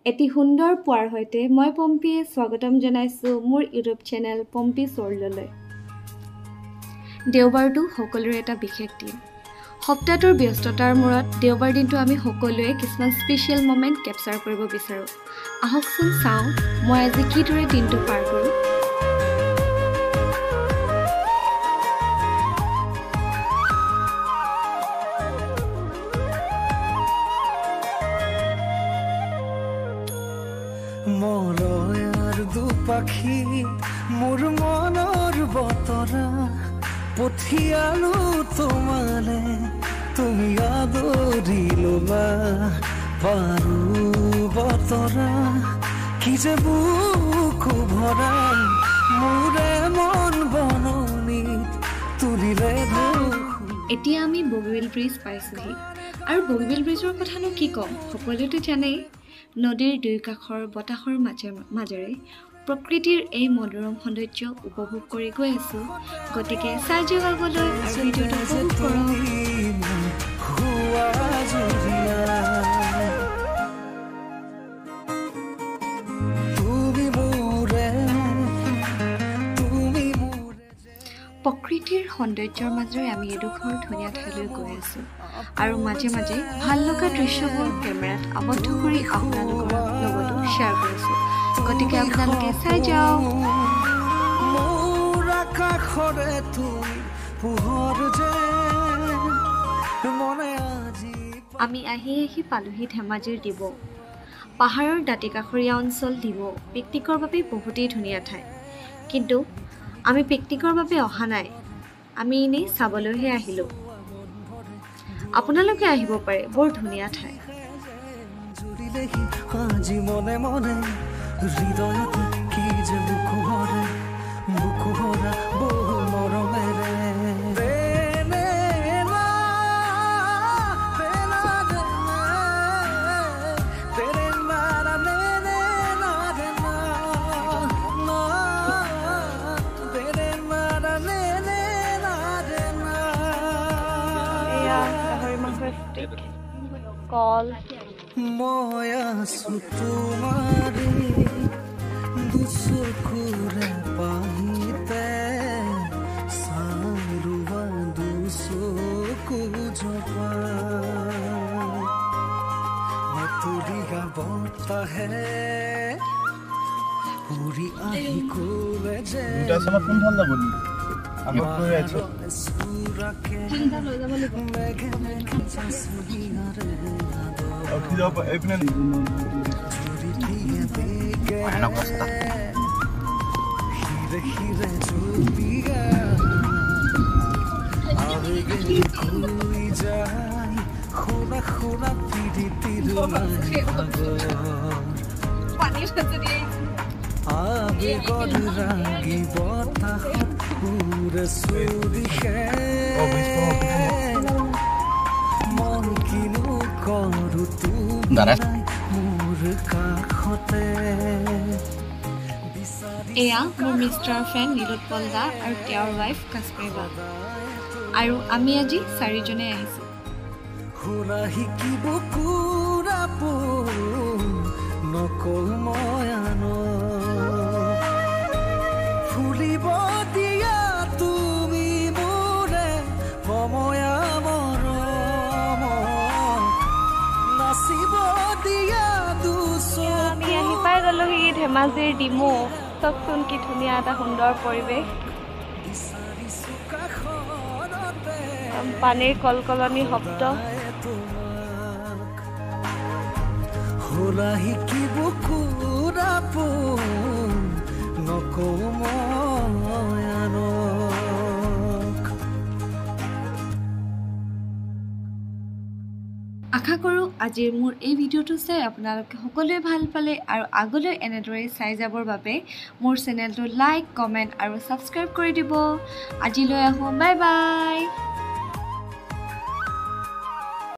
এটি সুন্দৰ পুৱাৰ হৈতে মই পম্পীয়ে স্বাগতম জনাইছোঁ মোৰ ইউটিউব চেনেল পম্পী ৱৰ্ল্ডলৈ। দেওবাৰটো সকলোৰে এটা বিশেষ দিন। সপ্তাহটোৰ ব্যস্ততাৰ মূৰত দেওবাৰ দিনটো আমি সকলোৱে কিছুমান স্পেচিয়েল মোমেণ্ট কেপচাৰ কৰিব বিচাৰোঁ। আহকচোন চাওঁ মই আজি কিদৰে দিনটো পাৰ কৰোঁ। মলয়াৰ দুপাখি মোৰ মনৰ বতৰা পঠিয়ালো তোমালে তুমি আদৰি ললা পাৰো বতৰা কি যে বুকু ভৰা মোৰে মন বননি তুলিলে এতিয়া আমি বগীবিল ব্ৰিজ পাইছোঁহি আৰু বগীবিল ব্ৰিজৰ কথানো কি ক'ম, সকলোৱেতো জানেই। নদীৰ দুই কাষৰ বতাহৰ মাজেৰে প্ৰকৃতিৰ এই মনোৰম সৌন্দৰ্য উপভোগ কৰি গৈ আছোঁ। গতিকে চাই যোৱা আগলৈ আৰু ভিডিঅ'টো উপভোগ কৰক। প্ৰকৃতিৰ সৌন্দৰ্যৰ মাজেৰে আমি এডোখৰ ধুনীয়া ঠাইলৈ গৈ আছোঁ আৰু মাজে মাজে ভাল লগা দৃশ্যবোৰ কেমেৰাত আবদ্ধ কৰি আপোনালোকৰ লগতো শ্বেয়াৰ কৰিছোঁ। গতিকে আপোনালোকে চাই যাওক। আমি আহি পালোহি ধেমাজিৰ ডিমৌ। পাহাৰৰ দাঁতিকাষৰীয়া অঞ্চল ডিমৌ পিকনিকৰ বাবে বহুতেই ধুনীয়া ঠাই, কিন্তু আমি পিকনিকৰ বাবে অহা নাই, আমি এনেই চাবলৈহে আহিলোঁ। আপোনালোকে আহিব পাৰে, বৰ ধুনীয়া ঠাই। আজি মনে মনে হৃদয়ত কি যে বুকু ভৰা বহু মৰমেৰে কল মই আছো তোমাৰে দুচকুৰে পাহিতে চাৰুৱা দুচকু জপা মতুৰিয়া বতাহে উৰি আহি কলে যে মন কিনো কৰো মোৰ কাষতে। এয়া মোৰ মিষ্টাৰ ফ্ৰেণ্ড নীলোৎপল দা আৰু তেওঁৰ ৱাইফ কাশ্মীৰ বা, আৰু আমি আজি চাৰিজনে আহিছোঁ। শুনা শিকিব কুৰাপো নকল ময়ান ফুলিব দিয়া তুমি মোৰে সময়া মৰম নাচিব দিয়া আমি আহি পাই গ'লোহি ধেমাজিৰ ডিমৌ। চাওকচোন কি ধুনীয়া এটা সুন্দৰ পৰিৱেশ, পানীৰ কলকলনি শব্দ। শুনা শিকিব কুৰাপো নকৌ ময়ানক। আশা কৰোঁ আজিৰ মোৰ এই ভিডিঅ'টো চাই আপোনালোকে সকলোৱে ভাল পালে আৰু আগলৈ এনেদৰে চাই যাবৰ বাবে মোৰ চেনেলটো লাইক, কমেণ্ট আৰু ছাবস্ক্ৰাইব কৰি দিব। আজিলৈ আহোঁ, বাই বাই।